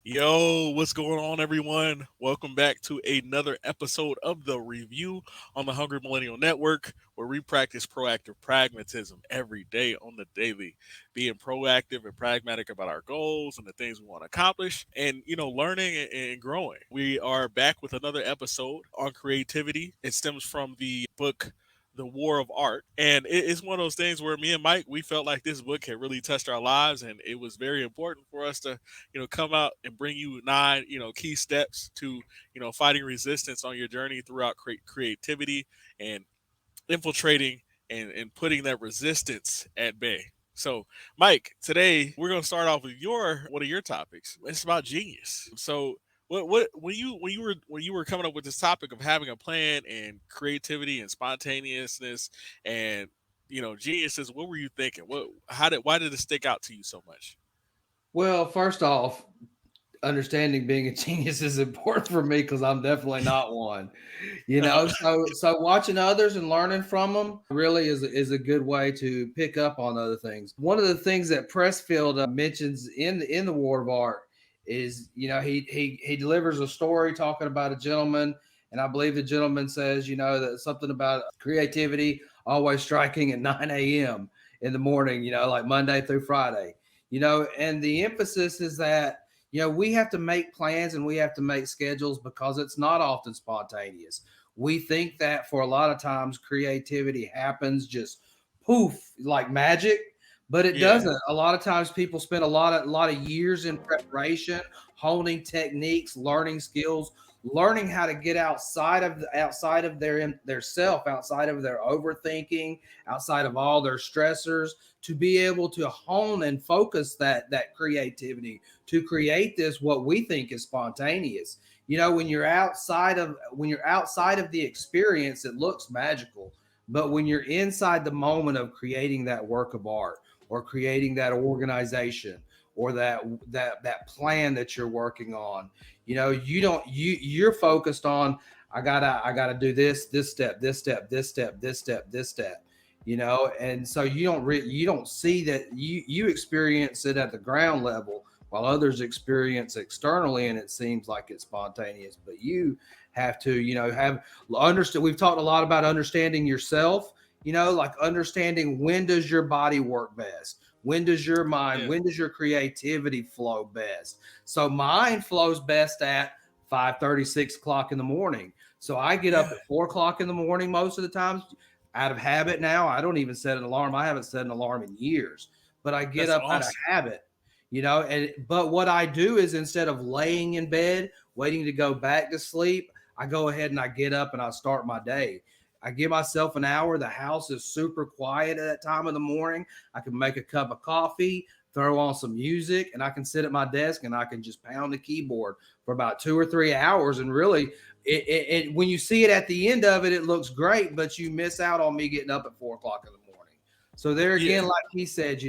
Yo, what's going on, everyone? Welcome back to another episode of The Review on the Hungry Millennial Network, where we practice proactive pragmatism every day on the daily, being proactive and pragmatic about our goals and the things we want to accomplish, and, learning and growing. We are back with another episode on creativity. It stems from the book the War of Art. And it's one of those things where me and Mike, we felt like this book had really touched our lives, and it was very important for us to come out and bring you nine, key steps to, fighting resistance on your journey throughout creativity and infiltrating and putting that resistance at bay. So, Mike, today we're going to start off with your one of your topics. It's about genius. So, what when you were coming up with this topic of having a plan and creativity and spontaneousness and geniuses, what were you thinking? Why did it stick out to you so much? Well, first off, understanding being a genius is important for me because I'm definitely not one. So watching others and learning from them really is a good way to pick up on other things. One of the things that Pressfield mentions in the War of Art is he delivers a story talking about a gentleman, and I believe the gentleman says that something about creativity always striking at 9 a.m. in the morning, like Monday through Friday. And the emphasis is that we have to make plans and we have to make schedules because it's not often spontaneous. We think that for a lot of times creativity happens just poof like magic, but it Yeah. doesn't. A lot of times people spend a lot of years in preparation, honing techniques, learning skills, learning how to get outside of their self, outside of their overthinking, outside of all their stressors, to be able to hone and focus that creativity to create this what we think is spontaneous. When you're outside of the experience, it looks magical, but when you're inside the moment of creating that work of art or creating that organization or that plan that you're working on, you're focused on, I gotta do this step, this step, this step, this step, this step. And so you don't see that, you experience it at the ground level while others experience externally, and it seems like it's spontaneous, but you have to have understand. We've talked a lot about understanding yourself, like understanding when does your body work best, when does your mind, Yeah. when does your creativity flow best. So mine flows best at 5:30, 6 o'clock in the morning. So I get up Yeah. at 4 o'clock in the morning most of the time out of habit. Now I don't even set an alarm. I haven't set an alarm in years, but I get That's up out of awesome. habit. And but what I do is, instead of laying in bed waiting to go back to sleep, I go ahead and I get up and I start my day. I give myself an hour. The house is super quiet at that time of the morning. I can make a cup of coffee, throw on some music, and I can sit at my desk and I can just pound the keyboard for about 2 or 3 hours. And really, when you see it at the end of it, it looks great, but you miss out on me getting up at 4 o'clock in the morning. So there Yeah. again, like he said,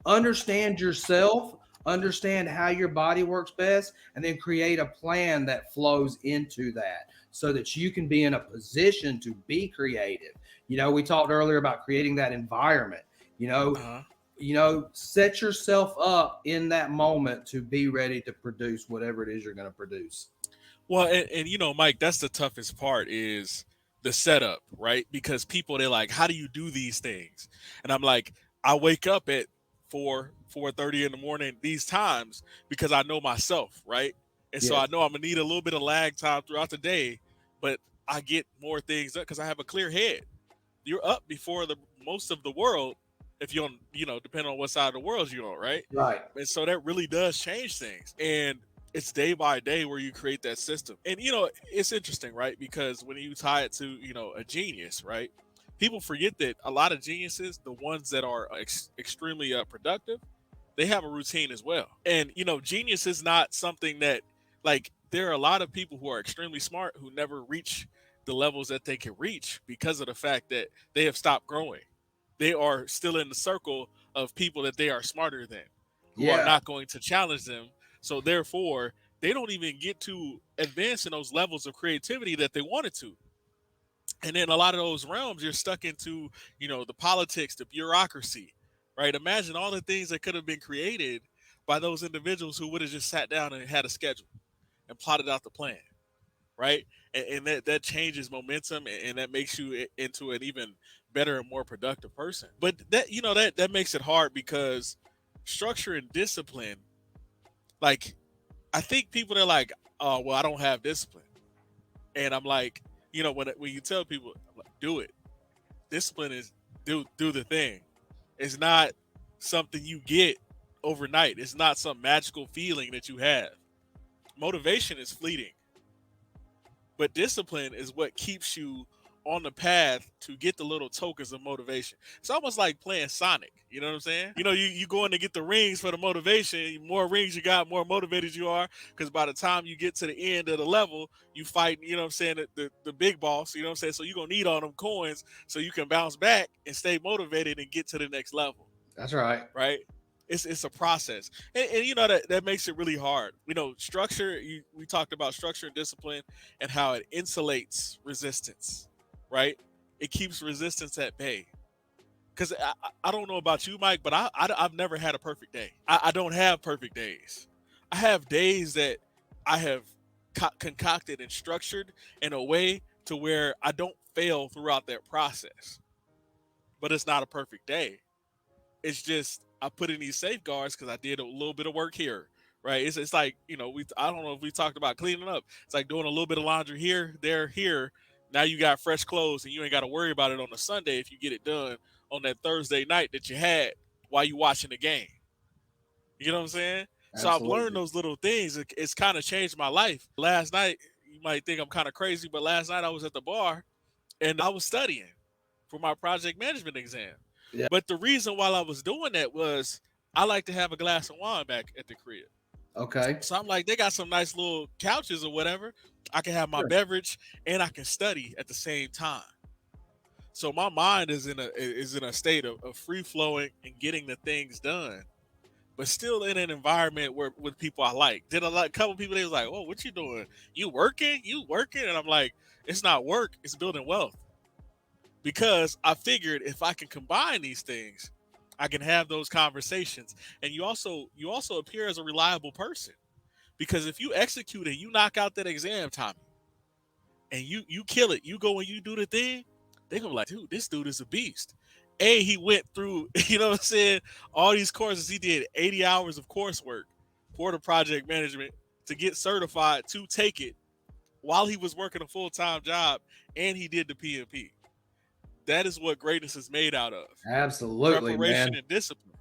understand yourself, understand how your body works best, and then create a plan that flows into that so that you can be in a position to be creative. We talked earlier about creating that environment. You know, Uh-huh. set yourself up in that moment to be ready to produce whatever it is you're going to produce. Well, and Mike, that's the toughest part is the setup, right? Because people they're like, "How do you do these things?" And I'm like, I wake up at 4:30 in the morning these times because I know myself, right? And so I Yes. know I'm gonna need a little bit of lag time throughout the day, but I get more things up because I have a clear head. You're up before the most of the world if you're on, depending on what side of the world you're on, right? Right. And so that really does change things. And it's day by day where you create that system. And it's interesting, right? Because when you tie it to, a genius, right? People forget that a lot of geniuses, the ones that are extremely productive, they have a routine as well. And genius is not something that like there are a lot of people who are extremely smart who never reach the levels that they can reach because of the fact that they have stopped growing. They are still in the circle of people that they are smarter than, who are Yeah. not going to challenge them. So therefore, they don't even get to advance in those levels of creativity that they wanted to. And then a lot of those realms, you're stuck into, the politics, the bureaucracy, right? Imagine all the things that could have been created by those individuals who would have just sat down and had a schedule and plotted out the plan, right? And that changes momentum, and that makes you into an even better and more productive person. But that that makes it hard because structure and discipline, like I think people are like, oh well, I don't have discipline, and I'm like, when you tell people like, do it, discipline is do the thing. It's not something you get overnight. It's not some magical feeling that you have. Motivation is fleeting, but discipline is what keeps you on the path to get the little tokens of motivation. It's almost like playing Sonic. You know what I'm saying? You go in to get the rings for the motivation. The more rings you got, more motivated you are. Because by the time you get to the end of the level, you fight, you know what I'm saying, the big boss, you know what I'm saying? So you're going to need all them coins so you can bounce back and stay motivated and get to the next level, That's right. right? It's a process, and that makes it really hard. Structure. We talked about structure and discipline, and how it insulates resistance, right? It keeps resistance at bay. Because I don't know about you, Mike, but I've never had a perfect day. I don't have perfect days. I have days that I have concocted and structured in a way to where I don't fail throughout that process. But it's not a perfect day. It's just I put in these safeguards because I did a little bit of work here, right? It's like we I don't know if we talked about cleaning up. It's like doing a little bit of laundry here, there, here. Now you got fresh clothes and you ain't got to worry about it on a Sunday if you get it done on that Thursday night that you had while you watching the game. You know what I'm saying? So I've learned Absolutely. those little things. It's kind of changed my life. Last night, you might think I'm kind of crazy, but last night I was at the bar and I was studying for my project management exam. Yeah. But the reason why I was doing that was I like to have a glass of wine back at the crib. Okay. So I'm like, they got some nice little couches or whatever. I can have my Sure. beverage and I can study at the same time. So my mind is in a state of free flowing and getting the things done, but still in an environment where with people I like. Did a couple people they was like, "Oh, what you doing? You working? You working?" And I'm like, "It's not work. It's building wealth." Because I figured if I can combine these things, I can have those conversations. And you also appear as a reliable person. Because if you execute and you knock out that exam, Tommy, and you kill it, you go and you do the thing, they gonna be like, dude, this dude is a beast. He went through, what I'm saying, all these courses. He did 80 hours of coursework for the project management to get certified to take it while he was working a full-time job, and he did the PMP. That is what greatness is made out of: Absolutely, preparation man. and discipline.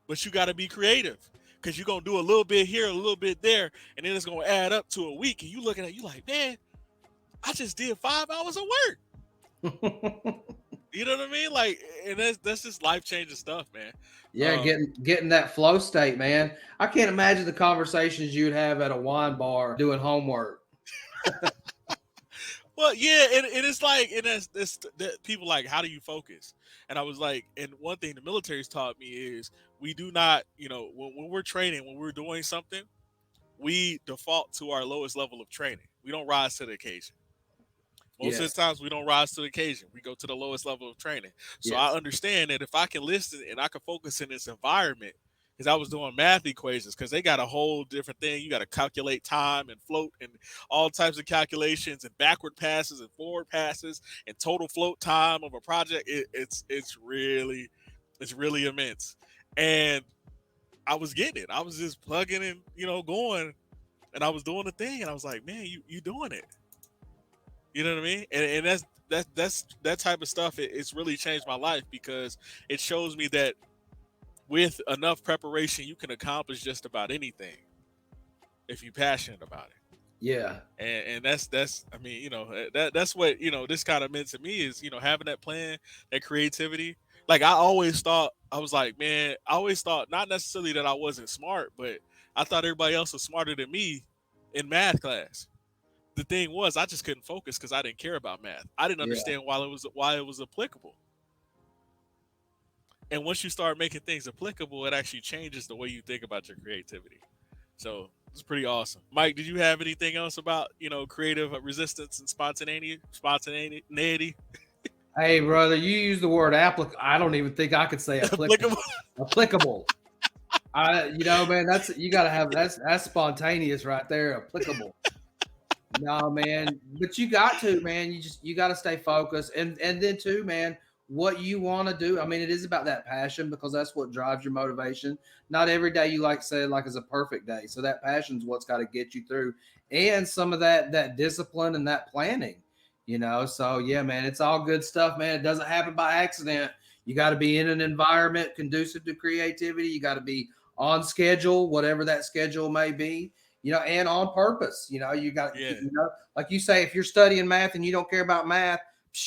But you got to be creative because you're going to do a little bit here, a little bit there, and then it's going to add up to a week. And you looking at you like, man, I just did 5 hours of work. You know what I mean? Like, and that's just life changing stuff, man. Yeah, Um, getting that flow state, man. I can't imagine the conversations you'd have at a wine bar doing homework. well, yeah, and it's like, and that's that people like, how do you focus? And I was like, and one thing the military's taught me is we do not, when we're training, when we're doing something, we default to our lowest level of training. We don't rise to the occasion. Most of Yes. the times we don't rise to the occasion. We go to the lowest level of training. So I Yes. understand that if I can listen and I can focus in this environment, because I was doing math equations, because they got a whole different thing. You got to calculate time and float and all types of calculations and backward passes and forward passes and total float time of a project. It's really immense. And I was getting it. I was just plugging and going, and I was doing the thing, and I was like, man, you doing it. You know what I mean? And that's that type of stuff. It's really changed my life because it shows me that with enough preparation, you can accomplish just about anything if you're passionate about it. Yeah. And that's I mean, that's what this kind of meant to me is having that plan, that creativity. Like I always thought, I was like, man, I always thought not necessarily that I wasn't smart, but I thought everybody else was smarter than me in math class. The thing was, I just couldn't focus because I didn't care about math. I didn't Yeah. understand why it was applicable. And once you start making things applicable, it actually changes the way you think about your creativity. So it's pretty awesome. Mike, did you have anything else about creative resistance and spontaneity? Hey, brother, you use the word applicable. I don't even think I could say applicable. Applicable? Applicable. Man, that's you got to have that's spontaneous right there, applicable. No, man, but you got to, man. You got to stay focused, and then too, man, what you want to do. I mean, it is about that passion because that's what drives your motivation. Not every day you like say like is a perfect day, so that passion's what's got to get you through, and some of that discipline and that planning. So yeah, man, it's all good stuff, man. It doesn't happen by accident. You got to be in an environment conducive to creativity. You got to be on schedule, whatever that schedule may be, and on purpose. You got, Yeah, like you say, if you're studying math and you don't care about math,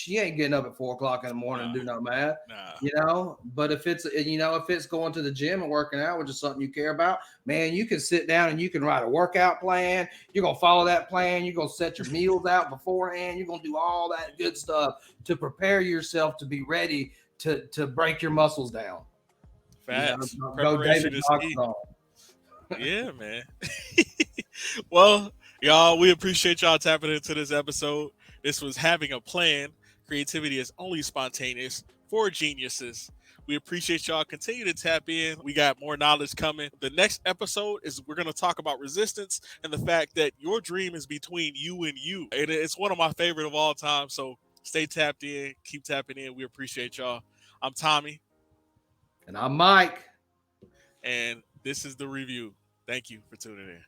you ain't getting up at 4 o'clock in the morning and nah, do no math. nah. But if it's going to the gym and working out, which is something you care about, man, you can sit down and you can write a workout plan. You're gonna follow that plan. You're gonna set your meals out beforehand. You're gonna do all that good stuff to prepare yourself to be ready to break your muscles down. Facts. Go Preparation David is Goggins key. on. Yeah, man. Well, y'all, we appreciate y'all tapping into this episode. This was Having a Plan. Creativity is only spontaneous for geniuses. We appreciate y'all. Continue to tap in. We got more knowledge coming. The next episode is we're going to talk about resistance and the fact that your dream is between you and you. And it's one of my favorite of all time. So stay tapped in. Keep tapping in. We appreciate y'all. I'm Tommy, And I'm Mike. and this is the review. Thank you for tuning in.